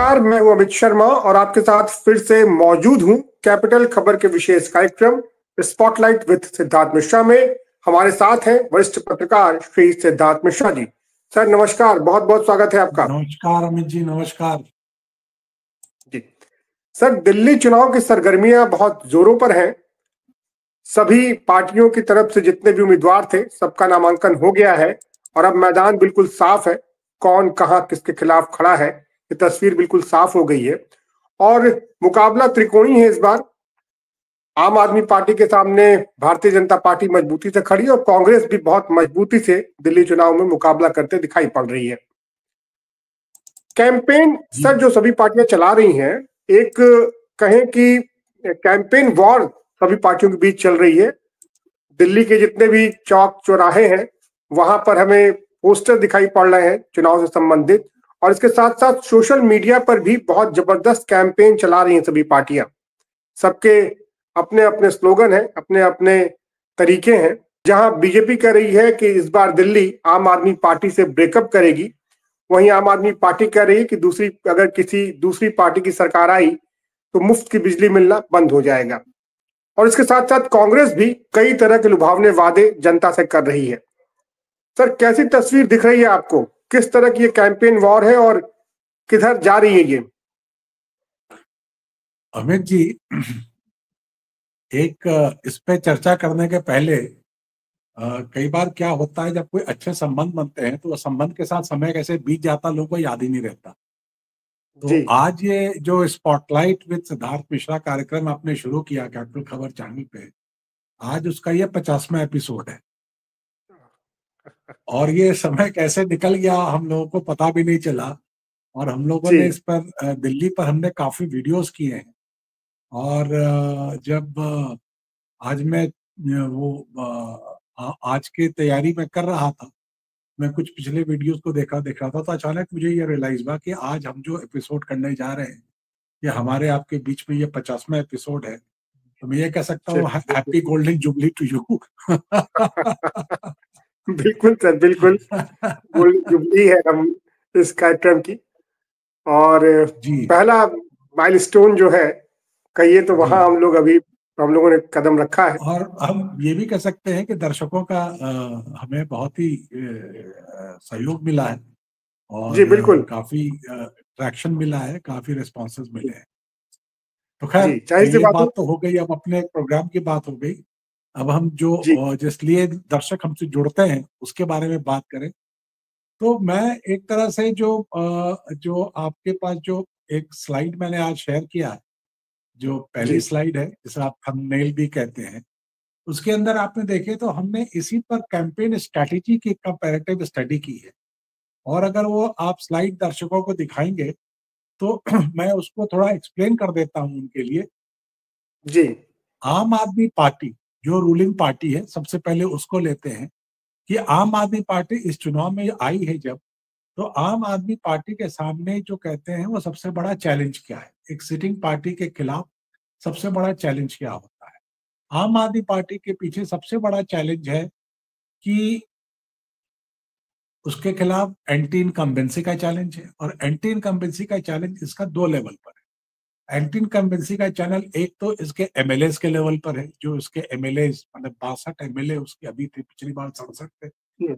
नमस्कार, मैं हूं अमित शर्मा और आपके साथ फिर से मौजूद हूं कैपिटल खबर के विशेष कार्यक्रम स्पॉटलाइट विद सिद्धार्थ मिश्रा में। हमारे साथ हैं वरिष्ठ पत्रकार श्री सिद्धार्थ मिश्रा जी। सर नमस्कार, बहुत बहुत स्वागत है आपका। नमस्कार अमित जी, नमस्कार जी सर, दिल्ली चुनाव की सरगर्मियां बहुत जोरों पर हैं। सभी पार्टियों की तरफ से जितने भी उम्मीदवार थे सबका नामांकन हो गया है और अब मैदान बिल्कुल साफ है। कौन कहां किसके खिलाफ खड़ा है ये तस्वीर बिल्कुल साफ हो गई है और मुकाबला त्रिकोणीय है इस बार। आम आदमी पार्टी के सामने भारतीय जनता पार्टी मजबूती से खड़ी और कांग्रेस भी बहुत मजबूती से दिल्ली चुनाव में मुकाबला करते दिखाई पड़ रही है। कैंपेन सर जो सभी पार्टियां चला रही हैं, एक कहें कि कैंपेन वॉर सभी पार्टियों के बीच चल रही है। दिल्ली के जितने भी चौक चौराहे हैं वहां पर हमें पोस्टर दिखाई पड़ रहे हैं चुनाव से संबंधित, और इसके साथ साथ सोशल मीडिया पर भी बहुत जबरदस्त कैंपेन चला रही हैं सभी पार्टियां। सबके अपने अपने स्लोगन हैं, अपने अपने तरीके हैं। जहां बीजेपी कह रही है कि इस बार दिल्ली आम आदमी पार्टी से ब्रेकअप करेगी, वहीं आम आदमी पार्टी कह रही है कि अगर किसी दूसरी पार्टी की सरकार आई तो मुफ्त की बिजली मिलना बंद हो जाएगा। और इसके साथ साथ कांग्रेस भी कई तरह के लुभावने वादे जनता से कर रही है। सर कैसी तस्वीर दिख रही है आपको? किस तरह की ये कैंपेन वॉर है और किधर जा रही है ये? अमित जी, एक इस पे चर्चा करने के पहले कई बार क्या होता है, जब कोई अच्छे संबंध बनते हैं तो संबंध के साथ समय कैसे बीत जाता लोगों को याद ही नहीं रहता। तो आज ये जो स्पॉटलाइट विद सिद्धार्थ मिश्रा कार्यक्रम आपने शुरू किया कैपिटल खबर चैनल पे, आज उसका ये 50वां एपिसोड है और ये समय कैसे निकल गया हम लोगों को पता भी नहीं चला। और हम लोगों ने इस पर दिल्ली पर हमने काफी वीडियोस किए हैं। और जब आज मैं आज की तैयारी में कर रहा था, मैं कुछ पिछले वीडियोस को देख रहा था, तो अचानक मुझे ये रियलाइज हुआ कि आज हम जो एपिसोड करने जा रहे हैं ये हमारे आपके बीच में ये 50वां एपिसोड है। तो मैं ये कह सकता हूँ happy golden jubilee to you. बिल्कुल सर, बिल्कुल गोल्डन जुबली है हम इस कार्यक्रम की। और पहला माइलस्टोन जो है कहिए तो वहां हम लोगों ने कदम रखा है। और हम ये भी कह सकते हैं कि दर्शकों का हमें बहुत ही सहयोग मिला है और जी बिल्कुल, काफी ट्रैक्शन मिला है, काफी रिस्पॉन्सेस मिले हैं। तो खैर ये बात तो हो गई, अब अपने प्रोग्राम की बात हो गई। अब हम जो जिसलिए दर्शक हमसे जुड़ते हैं उसके बारे में बात करें तो मैं एक तरह से जो आपके पास जो एक स्लाइड मैंने आज शेयर किया है, जो पहली स्लाइड है जिसे आप थंबनेल भी कहते हैं, उसके अंदर आपने देखे तो हमने इसी पर कैंपेन स्ट्रैटेजी की कंपैरेटिव स्टडी की है। और अगर वो आप स्लाइड दर्शकों को दिखाएंगे तो मैं उसको थोड़ा एक्सप्लेन कर देता हूं उनके लिए। जी, आम आदमी पार्टी जो रूलिंग पार्टी है, सबसे पहले उसको लेते हैं कि आम आदमी पार्टी इस चुनाव में आई है जब, तो आम आदमी पार्टी के सामने जो कहते हैं वो सबसे बड़ा चैलेंज क्या है, एक सिटिंग पार्टी के खिलाफ सबसे बड़ा चैलेंज क्या होता है। आम आदमी पार्टी के पीछे सबसे बड़ा चैलेंज है कि उसके खिलाफ एंटी इनकम्बेंसी का चैलेंज है। और एंटी इनकम्बेंसी का चैलेंज इसका 2 लेवल पर है। एंटी इनकम्बेंसी का चैनल एक तो इसके एमएलए के लेवल पर है, जो इसके एमएलए मतलब 62 एमएलए उसके अभी थे, पिछली बार 67 थे,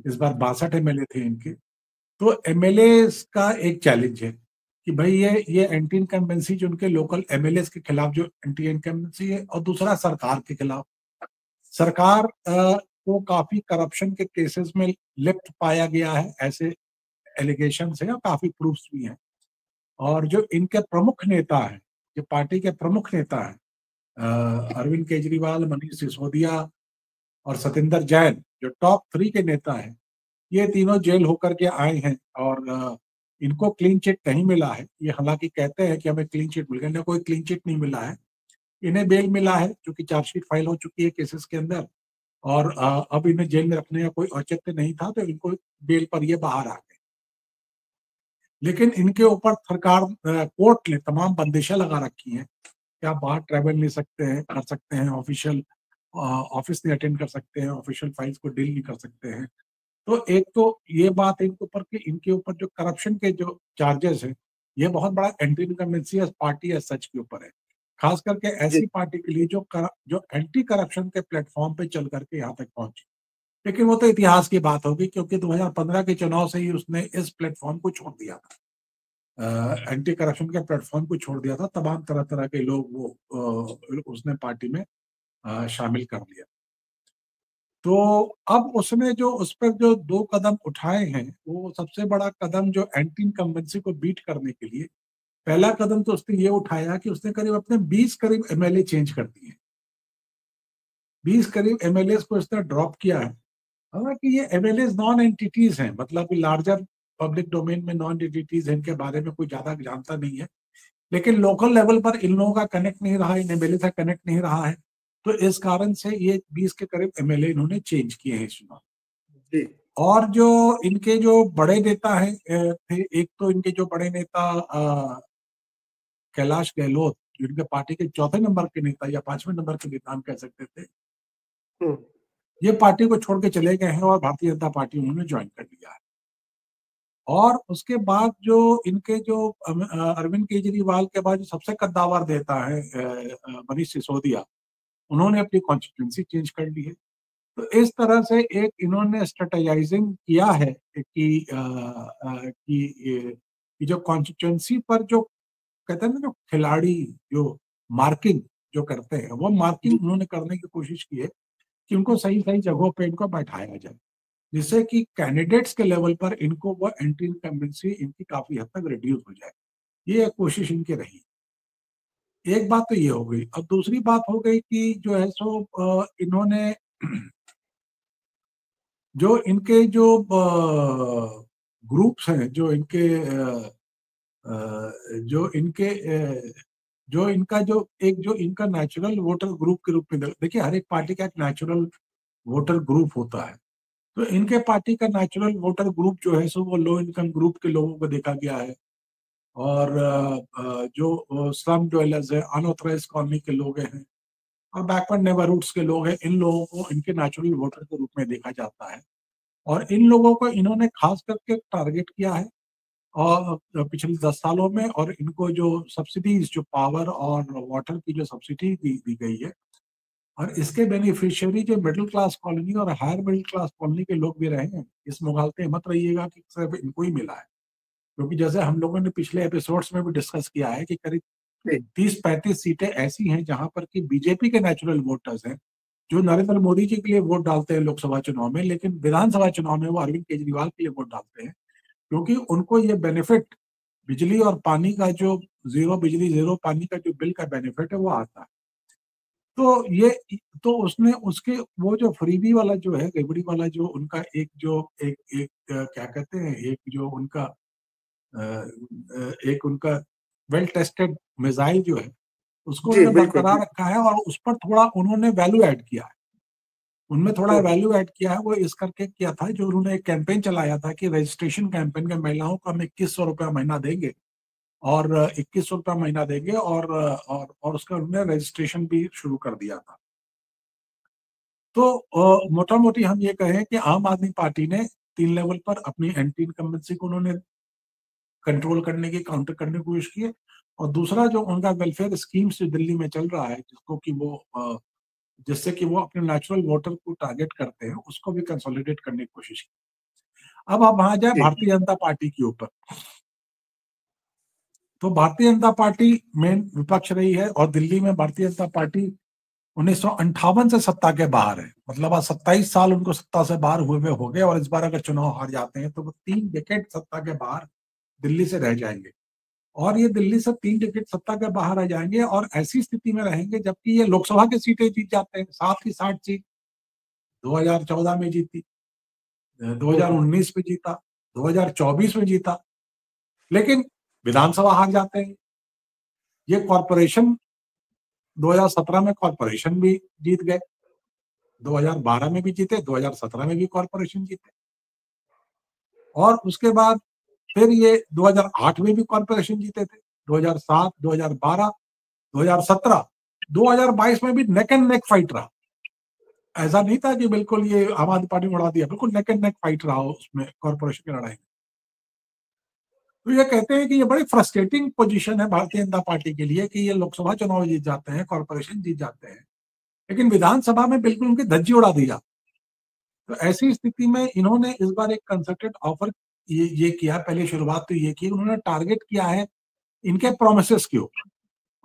इस बार 62 एमएलए थे इनके। तो एमएलए का एक चैलेंज है कि भाई ये एंटी इनकम्बेंसी जो उनके लोकल एमएलए के खिलाफ जो एंटी इनकम्बेंसी है, और दूसरा सरकार के खिलाफ। सरकार को काफी करप्शन के केसेस में लिप्त पाया गया है, ऐसे एलिगेशन है और काफी प्रूफ्स भी हैं। और जो इनके प्रमुख नेता हैं, जो पार्टी के प्रमुख नेता हैं, अरविंद केजरीवाल, मनीष सिसोदिया और सतिंदर जैन, जो टॉप 3 के नेता हैं, ये तीनों जेल होकर के आए हैं और इनको क्लीन चिट नहीं मिला है। ये हालांकि कहते हैं कि हमें क्लीन चिट मिल गया, इन्हें कोई क्लीन चिट नहीं मिला है। इन्हें बेल मिला है क्योंकि चार्जशीट फाइल हो चुकी है केसेस के अंदर, और अब इन्हें जेल में रखने का कोई औचित्य नहीं था, तो इनको बेल पर ये बाहर आ गए। लेकिन इनके ऊपर सरकार कोर्ट ने तमाम बंदिशें लगा रखी हैं कि आप बाहर ट्रैवल नहीं सकते हैं, कर सकते हैं, ऑफिशियल ऑफिस नहीं अटेंड कर सकते हैं, ऑफिशियल फाइल्स को डील नहीं कर सकते हैं। तो एक तो ये बात है इनके ऊपर कि इनके ऊपर जो करप्शन के जो चार्जेस हैं ये बहुत बड़ा anti incumbency party as such के ऊपर है, खास करके ऐसी पार्टी के लिए जो एंटी करप्शन के प्लेटफॉर्म पे चल करके यहाँ तक पहुंची। लेकिन वो तो इतिहास की बात होगी, क्योंकि 2015 के चुनाव से ही उसने इस प्लेटफॉर्म को छोड़ दिया था, एंटी करप्शन के प्लेटफॉर्म को छोड़ दिया था। तमाम तरह तरह के लोग वो उसने पार्टी में शामिल कर लिया। तो अब उसने जो उस पर जो 2 कदम उठाए हैं, वो सबसे बड़ा कदम जो एंटी इनकम्बेंसी को बीट करने के लिए, पहला कदम तो उसने ये उठाया कि उसने करीब अपने 20 करीब एमएलए चेंज कर दिए। 20 करीब एमएलए को उसने ड्रॉप किया है। हालांकि ये एमएलए नॉन एंटिटीज हैं, मतलब लार्जर पब्लिक डोमेन में नॉन एंटिटीज हैं, इनके बारे में कोई ज्यादा जानता नहीं है, लेकिन लोकल लेवल पर इन लोगों का कनेक्ट नहीं रहा, इन एमएलए से कनेक्ट नहीं रहा है, तो इस कारण से ये 20 के करीब एमएलए इन्होंने चेंज किए हैं इस चुनाव। और जो इनके जो बड़े नेता हैं थे, एक तो इनके जो बड़े नेता कैलाश गहलोत, जो इनके पार्टी के 4थे नंबर के नेता या 5वें नंबर के नेता हम कह सकते थे, ये पार्टी को छोड़ के चले गए हैं और भारतीय जनता पार्टी उन्होंने ज्वाइन कर लिया है। और उसके बाद जो इनके जो अरविंद केजरीवाल के बाद जो सबसे कद्दावर देता है मनीष सिसोदिया, उन्होंने अपनी कॉन्स्टिट्यूंसी चेंज कर ली है। तो इस तरह से एक इन्होंने स्ट्रेटेजाइजिंग किया है कि जो कॉन्स्टिट्यूंसी पर जो कहते हैं ना, जो खिलाड़ी जो मार्किंग जो करते हैं, वो मार्किंग उन्होंने करने की कोशिश की है कि उनको सही सही जगहों पे इनको बैठाया जाए, जिससे कि कैंडिडेट्स के लेवल पर इनको वो एंटी इनकम्बेंसी इनकी काफी हद तक रिड्यूस हो जाए। ये एक कोशिश इनकी रही। एक बात तो ये हो गई। अब दूसरी बात हो गई कि जो है सो इन्होंने जो इनके जो ग्रुप्स हैं, जो इनके जो इनके जो इनका जो एक जो इनका नेचुरल वोटर ग्रुप के रूप में, देखिए हर एक पार्टी का एक नेचुरल वोटर ग्रुप होता है। तो इनके पार्टी का नेचुरल वोटर ग्रुप जो है सो वो लो इनकम ग्रुप के लोगों को देखा गया है, और जो स्लम ड्वेलर्स है, अनऑथराइज कॉलोनी के लोग हैं, और बैकवर्ड नेबरहुड्स के लोग हैं, इन लोगों को इनके नेचुरल वोटर के रूप में देखा जाता है। और इन लोगों को इन्होंने खास करके टारगेट किया है और पिछले 10 सालों में, और इनको जो सब्सिडीज, जो पावर और वाटर की जो सब्सिडी दी गई है, और इसके बेनिफिशियरी जो मिडिल क्लास कॉलोनी और हायर मिडिल क्लास कॉलोनी के लोग भी रहे हैं। इस मुगालते मत रहिएगा कि सिर्फ इनको ही मिला है, क्योंकि जैसे हम लोगों ने पिछले एपिसोड्स में भी डिस्कस किया है कि करीब 30-35 सीटें ऐसी हैं जहां पर कि बीजेपी के नेचुरल वोटर्स हैं, जो नरेंद्र मोदी जी के लिए वोट डालते हैं लोकसभा चुनाव में, लेकिन विधानसभा चुनाव में वो अरविंद केजरीवाल के लिए वोट डालते हैं, क्योंकि उनको ये बेनिफिट, बिजली और पानी का जो जीरो बिजली जीरो पानी का जो बिल का बेनिफिट है वो आता है। तो ये तो उसने उसके वो जो फ्रीबी वाला जो है, रेवड़ी वाला जो उनका एक जो एक एक क्या कहते हैं, एक जो उनका एक उनका वेल टेस्टेड मिसाइल जो है, उसको उन्होंने बरकरार रखा है, और उस पर थोड़ा उन्होंने वैल्यू ऐड किया है। उनमें थोड़ा वैल्यू ऐड किया है, वो इस करके किया था, जो उन्होंने एक कैंपेन चलाया था कि रजिस्ट्रेशन कैंपेन में महिलाओं को हम 2100 रुपया महीना देंगे, और 2100 रुपया महीना देंगे, और उसका उन्होंने रजिस्ट्रेशन भी शुरू कर दिया था। तो मोटा मोटी हम ये कहें कि आम आदमी पार्टी ने 3 लेवल पर अपनी एंटी इनकम्बेंसी को उन्होंने कंट्रोल करने की, काउंटर करने की कोशिश की है। और दूसरा जो उनका वेलफेयर स्कीम्स जो दिल्ली में चल रहा है, जिसको कि वो जिससे कि वो अपने नेचुरल वोटर को टारगेट करते हैं, उसको भी कंसोलिडेट करने की कोशिश की। अब आप वहां जाए भारतीय जनता पार्टी के ऊपर, तो भारतीय जनता पार्टी मेन विपक्ष रही है, और दिल्ली में भारतीय जनता पार्टी 1958 से सत्ता के बाहर है। मतलब आज 27 साल उनको सत्ता से बाहर हुए हो गए, और इस बार अगर चुनाव हार जाते हैं तो वो 3 डिकेड सत्ता के बाहर दिल्ली से रह जाएंगे। और ये दिल्ली से 3 डिकेड सत्ता के बाहर आ जाएंगे, और ऐसी स्थिति में रहेंगे जबकि ये लोकसभा की सीटें जीत जाते हैं, 7 की 60 सीट 2014 में जीती, 2019 में जीता, 2024 में जीता, लेकिन विधानसभा हार जाते हैं। ये कॉरपोरेशन 2017 में कॉरपोरेशन भी जीत गए, 2012 में भी जीते, 2017 में भी कॉरपोरेशन जीते, और उसके बाद फिर ये 2008 में भी कॉरपोरेशन जीते थे, 2007, 2012, 2017, 2022 में भी नेक एंड नेक फाइट रहा। ऐसा नहीं था कि बिल्कुल ये आम आदमी पार्टी ने उड़ा दिया, बिल्कुल नेक एंड नेक फाइट रहा उसमें, कॉरपोरेशन की लड़ाई में। तो ये कहते हैं कि ये बड़ी फ्रस्ट्रेटिंग पोजीशन है भारतीय जनता पार्टी के लिए कि ये लोकसभा चुनाव जीत जाते हैं, कॉर्पोरेशन जीत जाते हैं, लेकिन विधानसभा में बिल्कुल उनकी धज्जी उड़ा दी जाती। तो ऐसी स्थिति में इन्होंने इस बार एक कंसर्टेड ऑफर ये किया। पहले शुरुआत तो ये की, उन्होंने टारगेट किया है इनके प्रोमिसेस के ऊपर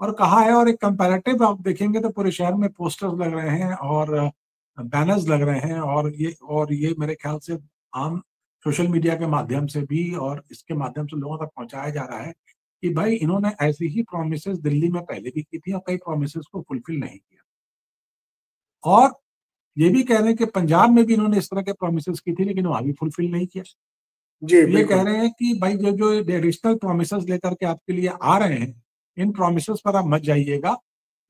और कहा है, और एक कंपैरेटिव आप देखेंगे तो पूरे शहर में पोस्टर्स लग रहे हैं और बैनर्स लग रहे हैं, और ये मेरे ख्याल से आम सोशल मीडिया के माध्यम से भी और इसके माध्यम से लोगों तक पहुंचाया जा रहा है कि भाई इन्होंने ऐसी ही प्रोमिसेस दिल्ली में पहले भी की थी और कई प्रोमिसेस को फुलफिल नहीं किया। और ये भी कह रहे हैं कि पंजाब में भी इन्होंने इस तरह के प्रोमिसेस की थी लेकिन वहां भी फुलफिल नहीं किया। जी ये कह बिल्कुल। रहे हैं कि भाई जो एडिशनल प्रोमिसेस लेकर के आपके लिए आ रहे हैं, इन प्रोमिसेस पर आप मत जाइएगा,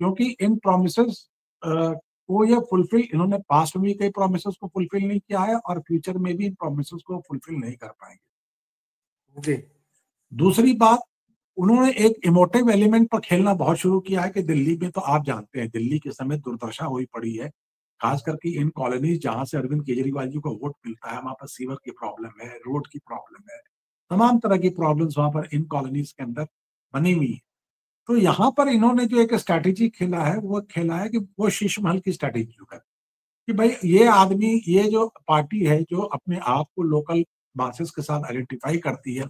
क्योंकि इन प्रोमिसेस को ये फुलफिल, इन्होंने पास्ट में भी कई प्रोमिसेस को फुलफिल नहीं किया है और फ्यूचर में भी इन प्रोमिसेस को फुलफिल नहीं कर पाएंगे। जी। दूसरी बात, उन्होंने एक इमोटिव एलिमेंट पर खेलना बहुत शुरू किया है कि दिल्ली में तो आप जानते हैं दिल्ली के समय दुर्दशा हुई पड़ी है, खास करके इन कॉलोनीज जहां से अरविंद केजरीवाल जी को वोट मिलता है, वहां पर सीवर की प्रॉब्लम है, रोड की प्रॉब्लम है, तमाम तरह की प्रॉब्लम्स वहां पर इन कॉलोनीज के अंदर बनी हुई है। तो यहाँ पर इन्होंने जो एक स्ट्रैटेजी खेला है वो खेला है कि वो शीश महल की स्ट्रैटेजी है कि भाई ये आदमी, ये जो पार्टी है जो अपने आप को लोकल मासेस के साथ आइडेंटिफाई करती है,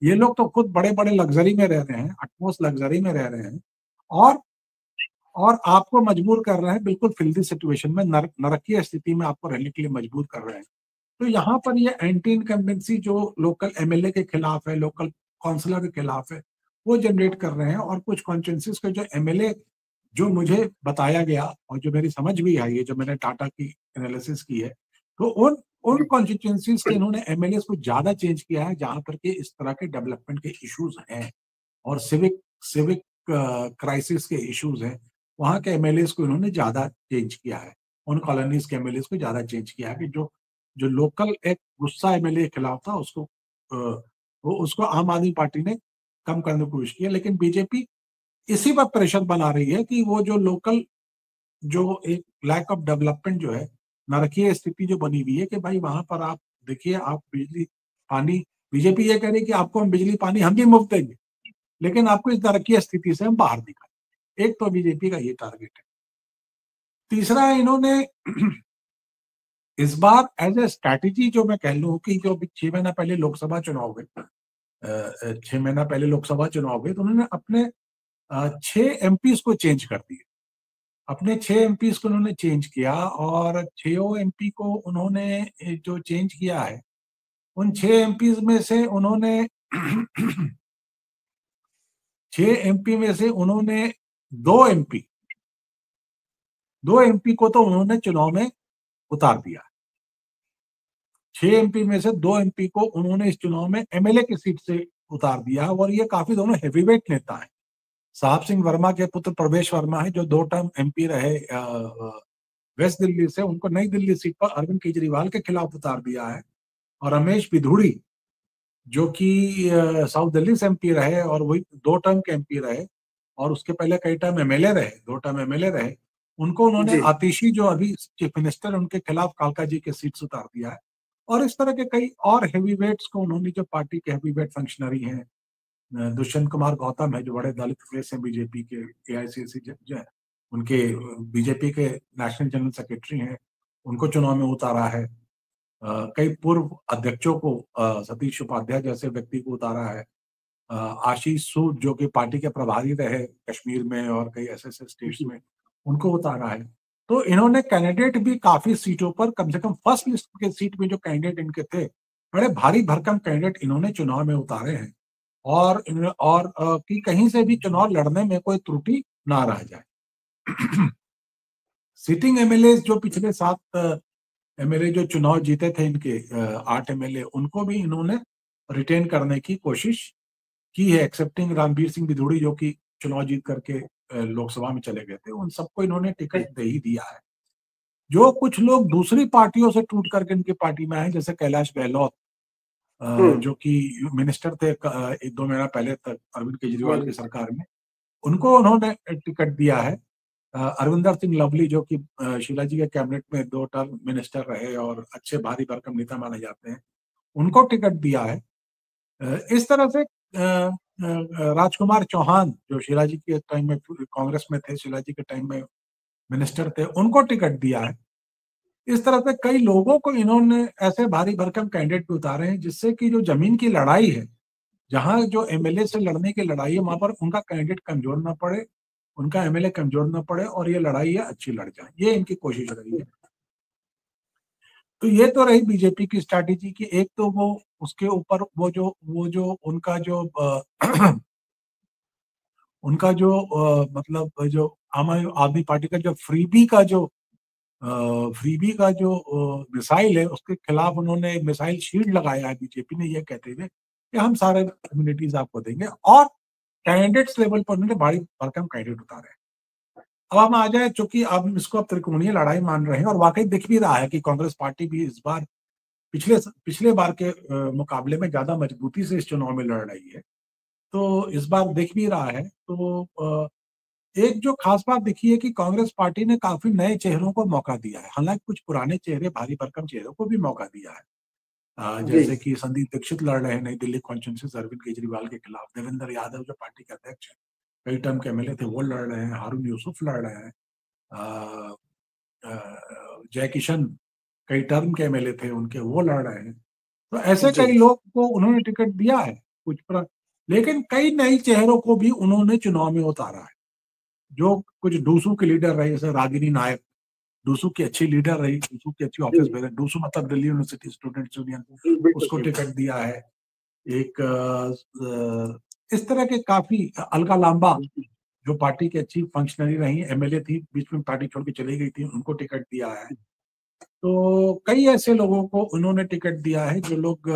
ये लोग तो खुद बड़े बड़े लग्जरी में रह रहे हैं, अटमोस्ट लग्जरी में रह रहे हैं, और और आपको मजबूर कर रहे हैं बिल्कुल फिल्दी सिचुएशन में, नरकीय स्थिति में आपको रहने के लिए मजबूर कर रहे हैं। तो यहाँ पर ये एंटी इनकम्बेंसी जो लोकल एमएलए के खिलाफ है, लोकल काउंसलर के खिलाफ है, वो जनरेट कर रहे हैं। और कुछ कॉन्स्टिट्यूंसीज के जो एमएलए, जो मुझे बताया गया और जो मेरी समझ भी आई है, जो मैंने टाटा की एनालिसिस की है, तो उन उन जी कॉन्स्टिट्यूंसीज के इन्होंने एमएलए को ज्यादा चेंज किया है जहां पर के इस तरह के डेवलपमेंट के इश्यूज हैं और सिविक सिविक क्राइसिस के इश्यूज हैं, वहां के एमएलए को इन्होंने ज्यादा चेंज किया है। उन कॉलोनीज के एमएलए को ज्यादा चेंज किया है कि जो जो लोकल एक गुस्सा एमएलए के खिलाफ था वो उसको आम आदमी पार्टी ने कम करने की कोशिश की है। लेकिन बीजेपी इसी पर प्रेशर बना रही है कि वो जो लोकल, जो एक लैक ऑफ डेवलपमेंट जो है, नारकीय स्थिति जो बनी हुई है कि भाई वहां पर आप देखिए, आप बिजली पानी, बीजेपी ये कह रही है कि आपको हम बिजली पानी हम भी मुफ्त देंगे, लेकिन आपको इस नारकीय स्थिति से हम बाहर निकालें। एक तो बीजेपी का ये टारगेट है। तीसरा, इन्होंने इस बार एज ए स्ट्रैटेजी जो मैं कह लूं कि जो 6 महीना पहले लोकसभा चुनाव हुए, 6 महीना पहले लोकसभा चुनाव हुए, तो उन्होंने अपने 6 एमपीज को चेंज कर दिए। अपने 6 एमपीज को उन्होंने चेंज किया और 6 एमपी को उन्होंने जो चेंज किया है, उन 6 एमपीज में से उन्होंने 6 एमपी में से उन्होंने 2 एमपी 2 एमपी को तो उन्होंने चुनाव में उतार दिया। 6 एमपी में से 2 एमपी को उन्होंने इस चुनाव में एमएलए की सीट से उतार दिया, और ये काफी दोनों हेवीवेट नेता हैं। साहब सिंह वर्मा के पुत्र प्रवेश वर्मा है जो 2 टर्म एमपी रहे वेस्ट दिल्ली से, उनको नई दिल्ली सीट पर अरविंद केजरीवाल के खिलाफ उतार दिया है। और रमेश बिधूड़ी जो कि साउथ दिल्ली से एमपी रहे और वही 2 टर्म के एमपी रहे और उसके पहले कई टर्म एमएलए रहे, 2 टर्म एमएलए रहे, उनको उन्होंने, जी आतिशी जो अभी चीफ मिनिस्टर, उनके खिलाफ कालका जी के सीट से उतार दिया है। और इस तरह के कई और हेवीवेट्स को उन्होंने, जो पार्टी के हेवीवेट फंक्शनरी हैं, दुष्यंत कुमार गौतम है जो बड़े दलित फेस हैं बीजेपी के, एआईसीसी जो है उनके, बीजेपी के नेशनल जनरल सेक्रेटरी हैं, उनको चुनाव में उतारा है। कई पूर्व अध्यक्षों को, सतीश उपाध्याय जैसे व्यक्ति को उतारा है। आशीष सूद जो कि पार्टी के प्रभारी रहे कश्मीर में और कई ऐसे ऐसे स्टेट्स में, उनको उतारा है। तो इन्होंने कैंडिडेट भी काफी सीटों पर, कम से कम फर्स्ट लिस्ट के सीट में जो कैंडिडेट इनके थे, बड़े भारी भरकम कैंडिडेट इन्होंने चुनाव में उतारे हैं। और कि कहीं से भी चुनाव लड़ने में कोई त्रुटि ना रह जाए। सिटिंग एमएलए जो पिछले 7 एमएलए जो चुनाव जीते थे, इनके 8 एमएलए, उनको भी इन्होंने रिटेन करने की कोशिश की है, एक्सेप्टिंग रणबीर सिंह बिधूड़ी जो कि चुनाव जीत करके लोकसभा में चले गए थे, उन सबको इन्होंने टिकट दे ही दिया है। जो कुछ लोग दूसरी पार्टियों से टूट करके इनकी पार्टी में आए, जैसे कैलाश गहलोत, जो कि मिनिस्टर थे 1-2 महीना पहले तक अरविंद केजरीवाल की सरकार में, उनको उन्होंने टिकट दिया है। अरविंदर सिंह लवली जो कि शीला जी के कैबिनेट में 2 टर्म मिनिस्टर रहे और अच्छे भारी भरकम नेता माने जाते हैं, उनको टिकट दिया है। इस तरह से राजकुमार चौहान जो शीला जी के टाइम में कांग्रेस में थे, शीला जी के टाइम में मिनिस्टर थे, उनको टिकट दिया है। इस तरह से कई लोगों को इन्होंने ऐसे भारी भरकम कैंडिडेट पे उतारे हैं जिससे कि जो जमीन की लड़ाई है, जहां जो एमएलए से लड़ने की लड़ाई है, वहां पर उनका कैंडिडेट कमजोर ना पड़े, उनका एमएलए कमजोर ना पड़े और ये लड़ाई है अच्छी लड़ जाए, ये इनकी कोशिश रही है। तो ये तो रही बीजेपी की स्ट्रैटेजी की। एक तो वो उसके ऊपर वो जो उनका जो उनका जो मतलब जो आम आदमी पार्टी का जो फ्रीबी का जो मिसाइल है, उसके खिलाफ उन्होंने मिसाइल शील्ड लगाया है बीजेपी ने, ये कहते हुए कि हम सारे कम्युनिटीज आपको देंगे, और कैंडिडेट्स लेवल पर उन्होंने भारी भरकम कैंडिडेट उतारे हैं। अब हम आ जाए, चूंकि अब इसको अब त्रिकोणीय लड़ाई मान रहे हैं और वाकई दिख भी रहा है कि कांग्रेस पार्टी भी इस बार पिछले पिछले बार के मुकाबले में ज्यादा मजबूती से इस चुनाव में लड़ रही है, तो इस बार दिख भी रहा है। तो एक जो खास बात दिखी है कि कांग्रेस पार्टी ने काफी नए चेहरों को मौका दिया है, हालांकि कुछ पुराने चेहरे, भारी भरकम चेहरों को भी मौका दिया है। जी जैसे कि संदीप दीक्षित लड़ रहे हैं नई दिल्ली कॉन्स्टिट्यूंसी अरविंद केजरीवाल के खिलाफ, देवेंद्र यादव जो पार्टी के अध्यक्ष हैं, कई टर्म के एमएलए थे, वो लड़ रहे हैं, हारून यूसुफ लड़ रहे हैं, जय किशन कई टर्म के एमएलए थे उनके, वो लड़ रहे हैं। तो ऐसे जी कई लोग को उन्होंने टिकट दिया है कुछ पर, लेकिन कई नई चेहरों को भी उन्होंने चुनाव में उतारा है। जो कुछ डूसू के लीडर रहे, जैसे रागिनी नायक, डूसू की अच्छी लीडर रही, डूसू की अच्छी ऑफिस बेरर, डूसू मतलब दिल्ली यूनिवर्सिटी स्टूडेंट्स यूनियन, बिल्कुल उसको जी। टिकट दिया है। एक इस तरह के काफी, अलका लांबा जो पार्टी की अच्छी फंक्शनरी रही, एमएलए थी, बीच में पार्टी छोड़ के चली गई थी, उनको टिकट दिया है। तो कई ऐसे लोगों को उन्होंने टिकट दिया है जो लोग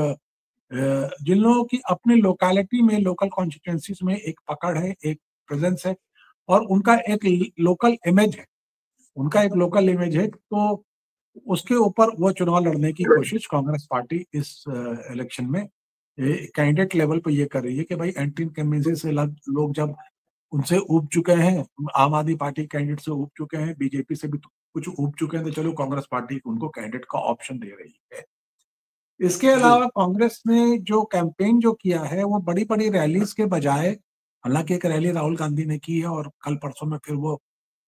जिन लोगों की अपने लोकेलिटी में, लोकल कॉन्स्टिट्यूंसीज में एक पकड़ है, एक प्रेजेंस है, और उनका एक लोकल इमेज है, तो उसके ऊपर वो चुनाव लड़ने की कोशिश कांग्रेस पार्टी इस इलेक्शन में कैंडिडेट लेवल पर ये कर रही है कि भाई एंटी इनकम्बेंसी से लोग जब उनसे ऊब चुके हैं, आम आदमी पार्टी कैंडिडेट से ऊब चुके हैं, बीजेपी से भी कुछ ऊब चुके हैं, तो चलो कांग्रेस पार्टी उनको कैंडिडेट का ऑप्शन दे रही है। इसके जी अलावा कांग्रेस ने जो कैंपेन जो किया है, वो बड़ी बड़ी रैलीज के बजाय, हालांकि एक रैली राहुल गांधी ने की है और कल परसों में फिर वो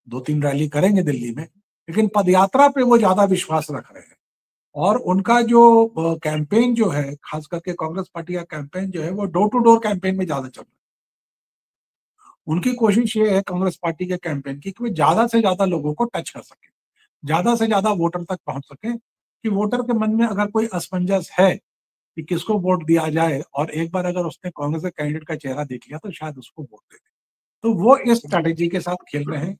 2-3 रैली करेंगे दिल्ली में, लेकिन पदयात्रा पे वो ज्यादा विश्वास रख रहे हैं। और उनका जो कैंपेन जो है, खास करके कांग्रेस पार्टी का कैंपेन जो है, वो डोर टू डोर कैंपेन में ज्यादा चल रहा है। उनकी कोशिश ये है कांग्रेस पार्टी के कैंपेन की कि वे ज्यादा से ज्यादा लोगों को टच कर सके, ज्यादा से ज्यादा वोटर तक पहुंच सके, कि वोटर के मन में अगर कोई असमंजस है कि किसको वोट दिया जाए, और एक बार अगर उसने कांग्रेस के कैंडिडेट का चेहरा देख लिया तो शायद उसको वोट दे दे। तो वो इस स्ट्रैटेजी के साथ खेल रहे हैं।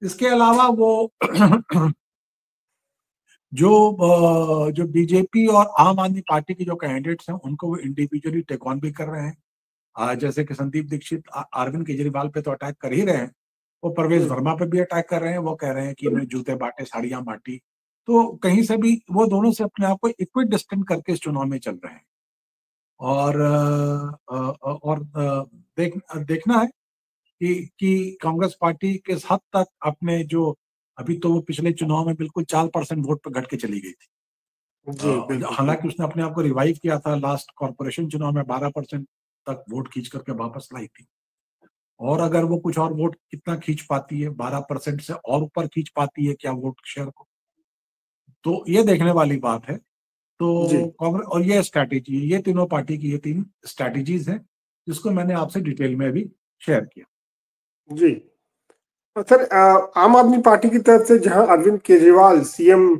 इसके अलावा वो जो बीजेपी और आम आदमी पार्टी के जो कैंडिडेट्स हैं, उनको वो इंडिविजुअली टेक ऑन भी कर रहे हैं। जैसे कि संदीप दीक्षित अरविंद केजरीवाल पे तो अटैक कर ही रहे हैं, वो परवेज वर्मा पे भी अटैक कर रहे हैं, वो कह रहे हैं कि इन्होंने जूते बांटे, साड़ियां बांटी। तो कहीं से भी वो दोनों से अपने आप को इक्विट डिस्टेंस करके इस चुनाव में चल रहे हैं। और देखना है कि कांग्रेस पार्टी किस हद तक अपने जो, अभी तो वो पिछले चुनाव में बिल्कुल 4% वोट पर घट के चली गई थी। जी बिल्कुल हालांकि उसने अपने आप को रिवाइव किया था, लास्ट कॉर्पोरेशन चुनाव में 12% तक वोट खींच करके वापस लाई थी। और अगर वो कुछ और वोट कितना खींच पाती है, 12% से और ऊपर खींच पाती है क्या वोट शेयर को, तो ये देखने वाली बात है। जी तो कांग्रेस, और ये स्ट्रैटेजी, ये तीनों पार्टी की ये 3 स्ट्रैटेजीज हैं जिसको मैंने आपसे डिटेल में अभी शेयर किया। जी। सर, आम आदमी पार्टी की तरफ से जहां अरविंद केजरीवाल सीएम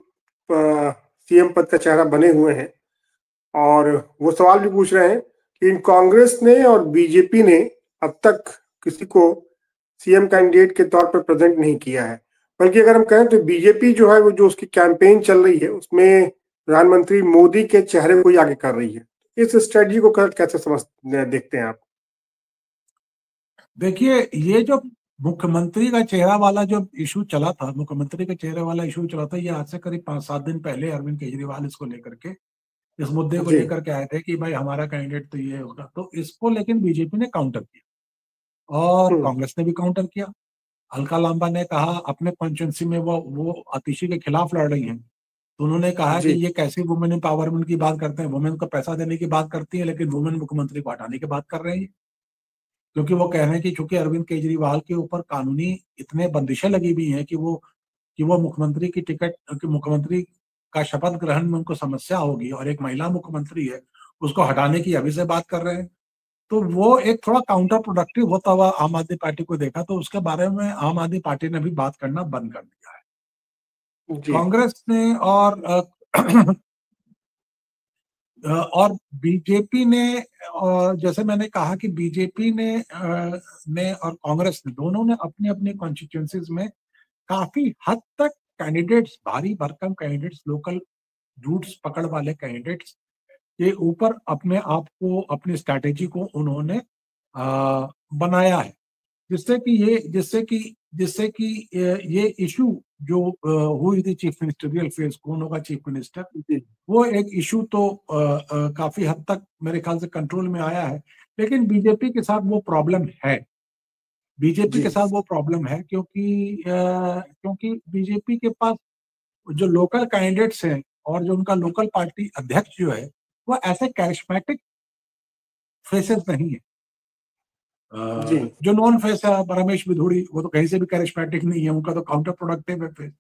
पद का चेहरा बने हुए हैं, और वो सवाल भी पूछ रहे हैं कि इन कांग्रेस ने और बीजेपी ने अब तक किसी को सीएम कैंडिडेट के तौर पर प्रेजेंट नहीं किया है, बल्कि अगर हम कहें तो बीजेपी जो है, वो जो उसकी कैंपेन चल रही है, उसमें प्रधानमंत्री मोदी के चेहरे को ही आगे कर रही है। इस स्ट्रेटजी को कैसे देखते हैं आप? देखिए, ये जो मुख्यमंत्री का चेहरा वाला जो इशू चला था, मुख्यमंत्री के चेहरे वाला इशू चला था, ये आज से करीब 5-7 दिन पहले अरविंद केजरीवाल इसको लेकर के, इस मुद्दे को जी लेकर के आए थे कि भाई हमारा कैंडिडेट तो ये होगा, तो इसको लेकिन बीजेपी ने काउंटर किया और कांग्रेस ने भी काउंटर किया। अलका लांबा ने कहा अपने कॉन्स्टिट्यूंसी में वो आतिशी के खिलाफ लड़ रही हैं, तो उन्होंने कहा कि जी ये कैसे वुमेन एम्पावरमेंट की बात करते हैं, वुमेन को पैसा देने की बात करती है लेकिन वुमेन मुख्यमंत्री को हटाने की बात कर रहे हैं। क्योंकि वो कह रहे हैं कि चूंकि अरविंद केजरीवाल के ऊपर कानूनी इतने बंदिशें लगी हुई हैं कि वो मुख्यमंत्री की टिकट कि मुख्यमंत्री का शपथ ग्रहण में उनको समस्या होगी और एक महिला मुख्यमंत्री है, उसको हटाने की अभी से बात कर रहे हैं। तो वो एक थोड़ा काउंटर प्रोडक्टिव होता हुआ आम आदमी पार्टी को देखा, तो उसके बारे में आम आदमी पार्टी ने भी बात करना बंद कर दिया है। जी कांग्रेस ने और बीजेपी ने, जैसे मैंने कहा कि बीजेपी ने और कांग्रेस ने दोनों ने अपनी अपनी कॉन्स्टिट्यूंसीज में काफी हद तक कैंडिडेट्स, भारी भरकम कैंडिडेट्स, लोकल रूट्स पकड़ वाले कैंडिडेट्स के ऊपर अपने आप को, अपनी स्ट्रैटेजी को उन्होंने बनाया है, जिससे कि ये इशू जो हुई थी चीफ मिनिस्टरियल फेज, कौन होगा चीफ मिनिस्टर, जी वो एक इशू तो काफी हद तक मेरे ख्याल से कंट्रोल में आया है। लेकिन बीजेपी के साथ वो प्रॉब्लम है, बीजेपी जी के साथ वो प्रॉब्लम है क्योंकि बीजेपी के पास जो लोकल कैंडिडेट्स हैं और जो उनका लोकल पार्टी अध्यक्ष जो है, वो ऐसे कैरिस्मेटिक फेसेस नहीं है। जी जो नॉन फेस है रमेश बिधूड़ी, वो तो कहीं से भी कैरिस्मेटिक नहीं है, उनका तो काउंटर प्रोडक्टिव है फेस।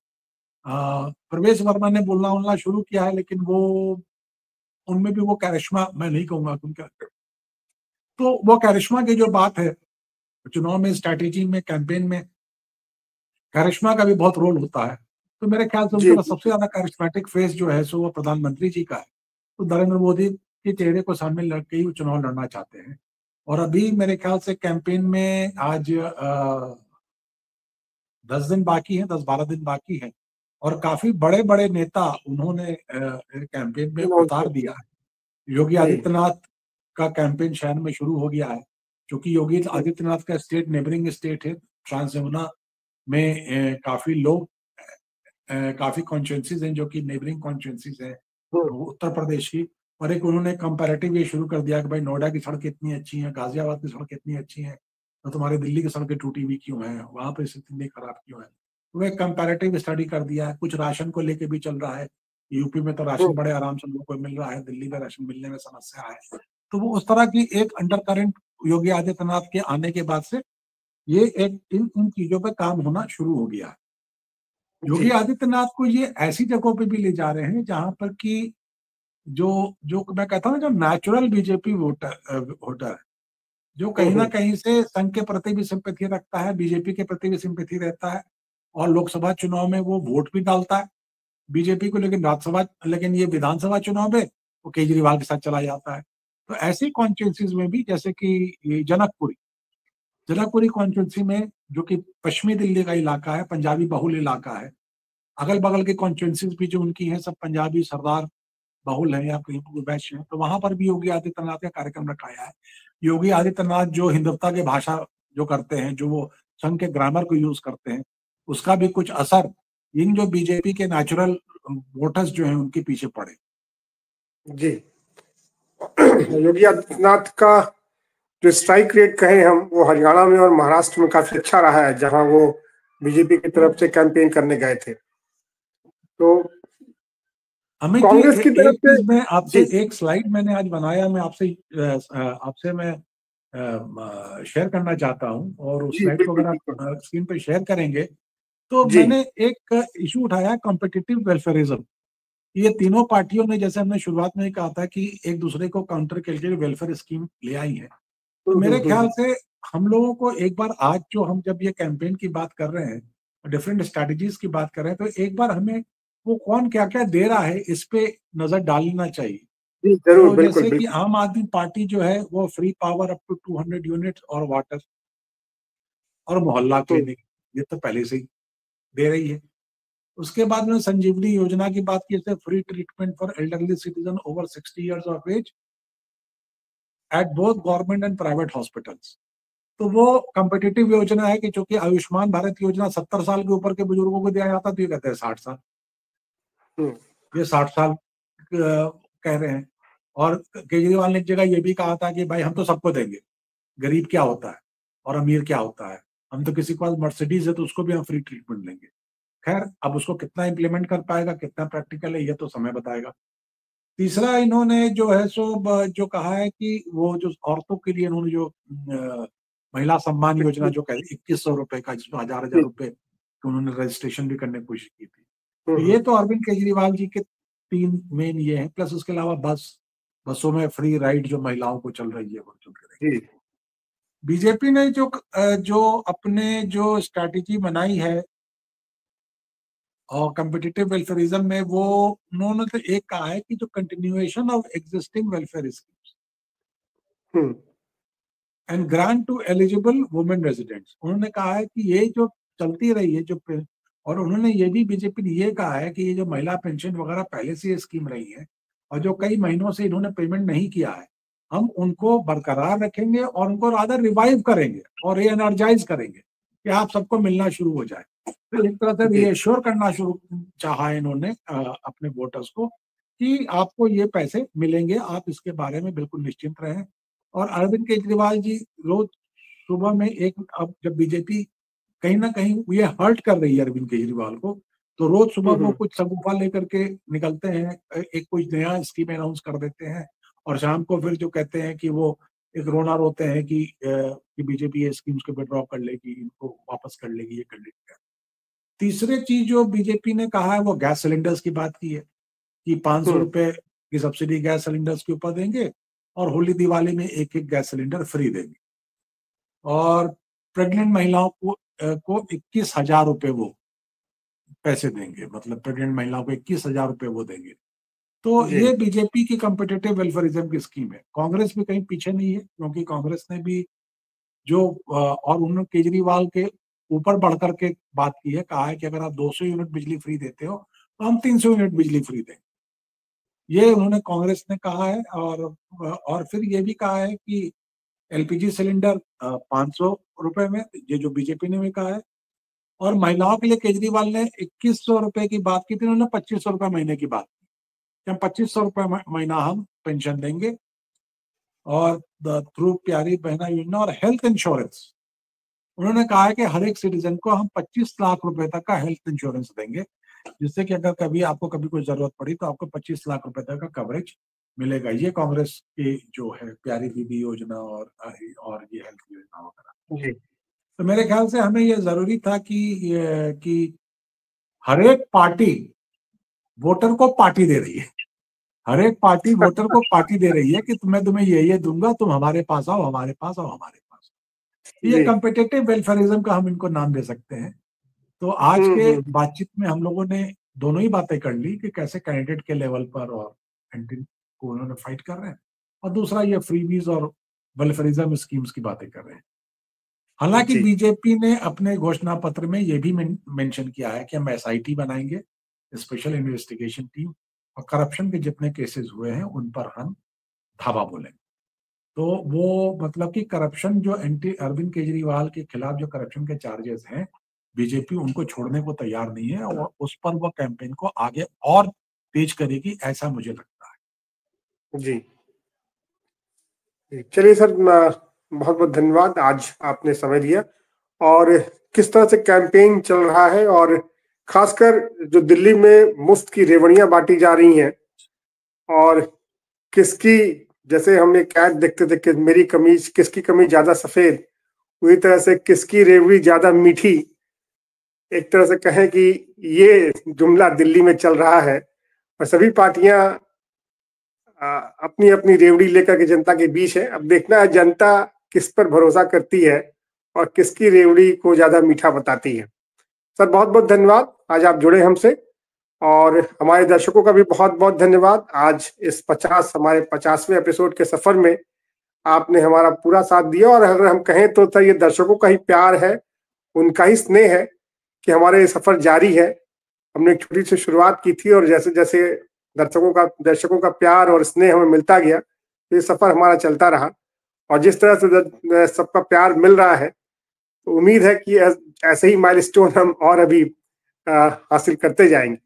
प्रवेश वर्मा ने बोलना शुरू किया है लेकिन वो, उनमें भी वो कैरिश्मा मैं नहीं कहूंगा उनका। तो वो कैरिश्मा की जो बात है, चुनाव में, स्ट्रैटेजी में, कैंपेन में कैरिश्मा का भी बहुत रोल होता है। तो मेरे ख्याल से उनके जी पास सबसे ज्यादा कैरिस्मेटिक फेस जो है सो वो प्रधानमंत्री जी का है। तो नरेंद्र मोदी के चेहरे को सामने लड़के ही वो चुनाव लड़ना चाहते हैं। और अभी मेरे ख्याल से कैंपेन में आज 10 दिन बाकी है, 10-12 दिन बाकी है, और काफी बड़े बड़े नेता उन्होंने कैंपेन में नॉनसेंस। उतार दिया है। योगी जी आदित्यनाथ का कैंपेन शहर में शुरू हो गया है, क्योंकि योगी जी आदित्यनाथ का स्टेट नेबरिंग स्टेट है, ट्रांस यमुना में काफी लोग, काफी कॉन्स्टिट्यूंसीज हैं जो कि नेबरिंग कॉन्स्टिट्यूंसीज है हम्म, उत्तर प्रदेश की। और एक उन्होंने कंपैरेटिव ये शुरू कर दिया कि भाई नोएडा की सड़कें इतनी अच्छी हैं, गाजियाबाद की सड़कें इतनी अच्छी हैं, तो तुम्हारे दिल्ली की सड़कें टूटी हुई क्यों हैं, वहां पर स्थिति इतनी खराब क्यों है। तो एक कंपैरेटिव स्टडी कर दिया है। कुछ राशन को लेके भी चल रहा है, यूपी में तो राशन हम्म, बड़े आराम से लोगों को मिल रहा है, दिल्ली में राशन मिलने में समस्या है। तो वो उस तरह की एक अंडर करंट योगी आदित्यनाथ के आने के बाद से ये एक इन इन चीजों पर काम होना शुरू हो गया है। योगी जी आदित्यनाथ को ये ऐसी जगहों पे भी ले जा रहे हैं जहां पर कि जो जो मैं कहता हूँ जो नेचुरल बीजेपी वोटर है, जो कहीं ना हम्म, कहीं से संघ के प्रति भी सिंपैथी रखता है, बीजेपी के प्रति भी सिंपैथी रहता है, और लोकसभा चुनाव में वो वोट भी डालता है बीजेपी को, लेकिन ये विधानसभा चुनाव में वो केजरीवाल के साथ चला जाता है। तो ऐसी कॉन्स्टिट्यूंसीज में भी, जैसे कि ये जनकपुरी कॉन्स्टिट्यूंसी में, जो कि पश्चिमी दिल्ली का इलाका है, पंजाबी बहुल इलाका है, अगल बगल के कॉन्स्टिट्यूंसीज भी जो उनकी हैं सब पंजाबी सरदार बहुल है या कहीं पर वैश्य है, तो वहां पर भी योगी आदित्यनाथ का कार्यक्रम रखाया है। योगी आदित्यनाथ जो हिंदुत्व के भाषा जो करते हैं, जो वो संघ के ग्रामर को यूज करते हैं, उसका भी कुछ असर इन जो बीजेपी के नेचुरल वोटर्स जो हैं उनके पीछे पड़े। जी योगी आदित्यनाथ का जो स्ट्राइक रेट कहें हम, वो हरियाणा में और महाराष्ट्र में काफी अच्छा रहा है, जहां वो बीजेपी की तरफ से कैंपेन करने गए थे। तो अमित जी, कांग्रेस की तरफ एक से। चीज मैं आपसे, जी एक स्लाइड मैंने आज बनाया, मैं आपसे मैं शेयर करना चाहता हूं, और उस जी स्लाइड को बिल्कुल अगर बिल्कुल। आप स्क्रीन पे शेयर करेंगे, तो जी मैंने एक इशू उठाया, कॉम्पिटिटिव वेलफेयरिज्म। ये तीनों पार्टियों ने, जैसे हमने शुरुआत में ही कहा था कि एक दूसरे को काउंटर के लिए वेलफेयर स्कीम ले आई है। तो मेरे ख्याल से हम लोगों को एक बार, आज जो हम जब ये कैंपेन की बात कर रहे हैं, डिफरेंट स्ट्रैटेजीज की बात कर रहे हैं, तो एक बार हमें वो कौन क्या क्या दे रहा है इस पे नजर डालना चाहिए। जी जरूर, तो बिल्कुल जैसे कि बिल्कुल। आम आदमी पार्टी जो है वो free power up to 200 units और वाटर और मोहल्ला हम्म, क्लिनिक, ये तो पहले से ही दे रही है। उसके बाद में संजीवनी योजना की बात की, free treatment for elderly citizen over 60 years of age at both government and private hospitals. तो वो कम्पिटिटिव योजना है कि चूंकि आयुष्मान भारत योजना 70 साल के ऊपर के बुजुर्गों को दिया जाता, तो ये कहते हैं 60 साल, हम्म, ये 60 साल कह रहे हैं। और केजरीवाल ने एक जगह ये भी कहा था कि भाई हम तो सबको देंगे, गरीब क्या होता है और अमीर क्या होता है, हम तो किसी के पास मर्सिडीज है तो उसको भी हम फ्री ट्रीटमेंट देंगे। खैर अब उसको कितना इम्प्लीमेंट कर पाएगा, कितना प्रैक्टिकल है, ये तो समय बताएगा। तीसरा इन्होंने जो है सो जो कहा है कि वो जो औरतों के लिए इन्होंने जो महिला सम्मान योजना जो कह 2100 रुपए का, जिसमें हजार हजार रुपए उन्होंने रजिस्ट्रेशन भी करने की कोशिश की थी। तो ये तो अरविंद केजरीवाल जी के 3 मेन ये हैं, प्लस उसके अलावा बसों में फ्री राइड जो महिलाओं को चल रही है वो चल रही है। बीजेपी ने जो अपने जो स्ट्रैटेजी बनाई है और कम्पिटिटिव वेलफेयरिज्म में, वो उन्होंने तो एक कहा है कि जो continuation of existing welfare schemes and grant to eligible women residents, उन्होंने कहा है कि ये जो चलती रही है जो, और उन्होंने ये भी बीजेपी ने ये कहा है कि ये जो महिला पेंशन वगैरह पहले से ये स्कीम रही है और जो कई महीनों से इन्होंने पेमेंट नहीं किया है, हम उनको बरकरार रखेंगे और उनको रादर रिवाइव करेंगे और री एनर्जाइज करेंगे कि आप सबको मिलना शुरू हो जाए। तो एक तरह से रीएश्योर करना शुरू चाहा है इन्होंने अपने वोटर्स को कि आपको ये पैसे मिलेंगे, आप इसके बारे में बिल्कुल निश्चिंत रहें। और अरविंद केजरीवाल जी रोज सुबह में अब जब बीजेपी कहीं ना कहीं ये हर्ट कर रही है अरविंद केजरीवाल को, तो रोज सुबह वो कुछ सगुफा लेकर के निकलते हैं, एक कुछ नया स्कीम अनाउंस कर देते हैं और शाम को फिर जो कहते हैं कि वो एक रोना रोते हैं कि बीजेपी ये स्कीम्स को विड्रॉ कर लेगी, इनको वापस कर लेगी, ये कर लेगी। तीसरे चीज जो बीजेपी ने कहा है वो गैस सिलेंडर्स की बात की है कि 500 रुपए की सब्सिडी गैस सिलेंडर्स के ऊपर देंगे और होली दिवाली में एक गैस सिलेंडर फ्री देंगे और प्रेग्नेंट महिलाओं को 21,000 रुपए वो पैसे देंगे, मतलब प्रेग्नेंट महिलाओं को 21,000 रुपए वो देंगे। तो ये बीजेपी की कम्पिटिटिव वेलफेयरिज्म की स्कीम है। कांग्रेस भी कहीं पीछे नहीं है, क्योंकि कांग्रेस ने भी जो और उन्होंने केजरीवाल के ऊपर बढ़कर के बात की है, कहा है कि अगर आप 200 यूनिट बिजली फ्री देते हो तो हम 300 यूनिट बिजली फ्री देंगे। ये उन्होंने कांग्रेस ने कहा है और फिर ये भी कहा है कि एलपीजी सिलेंडर 500 रुपए में, ये जो बीजेपी ने भी कहा है। और महिलाओं के लिए केजरीवाल ने 2100 रुपए की बात की थी, उन्होंने 2500 रुपए महीने की बात की। हम 2500 रुपए महीना हम पेंशन देंगे और थ्रू प्यारी बहना योजना और हेल्थ इंश्योरेंस, उन्होंने कहा है कि हर एक सिटीजन को हम 25 लाख रुपए तक का हेल्थ इंश्योरेंस देंगे, जिससे कि अगर कभी आपको कभी कोई जरूरत पड़ी तो आपको 25 लाख रुपए तक का कवरेज मिलेगा। ये कांग्रेस की जो है प्यारी दीदी योजना और ये हेल्थ योजना वगैरह। तो मेरे ख्याल से हमें ये जरूरी था कि हर एक पार्टी वोटर को पार्टी दे रही है, हर एक पार्टी वोटर को पार्टी दे रही है कि मैं तुम्हें ये दूंगा, तुम हमारे पास आओ, हमारे पास आओ, हमारे पास। ये कम्पिटिटिव वेलफेयरिज्म का हम इनको नाम दे सकते हैं। तो आज के बातचीत में हम लोगों ने दोनों ही बातें कर ली कि कैसे कैंडिडेट के लेवल पर और एंटी को उन्होंने फाइट कर रहे हैं, और दूसरा ये फ्रीबीज और वेलफेयरिज्म स्कीम्स की बातें कर रहे हैं। हालांकि बीजेपी ने अपने घोषणा पत्र में ये भी मेंशन किया है कि हम एसआईटी बनाएंगे, स्पेशल इन्वेस्टिगेशन टीम, और करप्शन के जितने केसेस हुए हैं उन पर हम धावा बोलेंगे। तो वो मतलब कि करप्शन जो अरविंद केजरीवाल के खिलाफ जो करप्शन के चार्जेस हैं, बीजेपी उनको छोड़ने को तैयार नहीं है और उस पर वो कैंपेन को आगे और तेज करेगी, ऐसा मुझे लगता है। जी चलिए सर, बहुत बहुत धन्यवाद, आज आपने समय दिया और किस तरह से कैंपेन चल रहा है, और खासकर जो दिल्ली में मुफ्त की रेवड़ियां बांटी जा रही हैं और किसकी, जैसे हमने ऐड देखते थे कि मेरी कमीज, किसकी कमीज ज्यादा सफेद, उसी तरह से किसकी रेवड़ी ज्यादा मीठी, एक तरह से कहें कि ये जुमला दिल्ली में चल रहा है और सभी पार्टियां अपनी अपनी रेवड़ी लेकर के जनता के बीच है। अब देखना है जनता किस पर भरोसा करती है और किसकी रेवड़ी को ज्यादा मीठा बताती है। सर बहुत बहुत धन्यवाद, आज आप जुड़े हमसे, और हमारे दर्शकों का भी बहुत बहुत धन्यवाद। आज इस हमारे 50वें एपिसोड के सफर में आपने हमारा पूरा साथ दिया, और अगर हम कहें तो सर ये दर्शकों का ही प्यार है, उनका ही स्नेह है कि हमारे ये सफर जारी है। हमने एक छोटी सी शुरुआत की थी और जैसे जैसे दर्शकों का प्यार और स्नेह हमें मिलता गया, तो ये सफर हमारा चलता रहा, और जिस तरह से सबका प्यार मिल रहा है तो उम्मीद है कि ऐसे ही माइलस्टोन हम और अभी हासिल करते जाएंगे।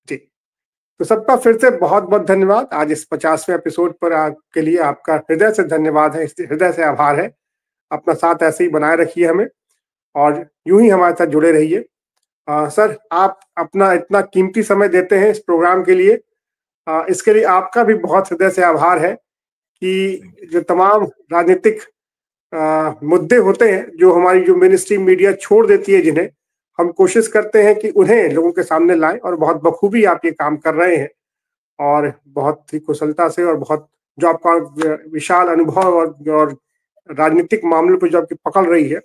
जी, तो सबका फिर से बहुत बहुत धन्यवाद। आज इस 50वें एपिसोड पर के लिए आपका हृदय से धन्यवाद है, हृदय से आभार है। अपना साथ ऐसे ही बनाए रखिए हमें, और यूं ही हमारे साथ जुड़े रहिए। सर, आप अपना इतना कीमती समय देते हैं इस प्रोग्राम के लिए, इसके लिए आपका भी बहुत हृदय से आभार है कि जो तमाम राजनीतिक मुद्दे होते हैं जो हमारी जो मेन स्ट्रीम मीडिया छोड़ देती है, जिन्हें हम कोशिश करते हैं कि उन्हें लोगों के सामने लाएं, और बहुत बखूबी आप ये काम कर रहे हैं और बहुत ही कुशलता से, और बहुत जो आपका विशाल अनुभव और राजनीतिक मामलों पर जो आपकी पकड़ रही है,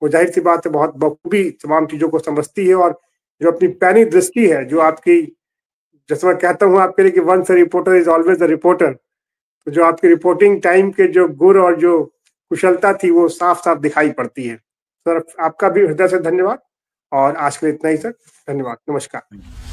वो जाहिर सी बात है बहुत बखूबी तमाम चीजों को समझती है। और जो अपनी पैनी दृष्टि है, जो आपकी, जैसे मैं कहता हूँ आपके लिए कि once a reporter is always a reporter, तो जो आपकी रिपोर्टिंग टाइम के जो गुर और जो कुशलता थी वो साफ साफ दिखाई पड़ती है। सर, आपका भी हृदय से धन्यवाद, और आज के लिए इतना ही सर। धन्यवाद, नमस्कार।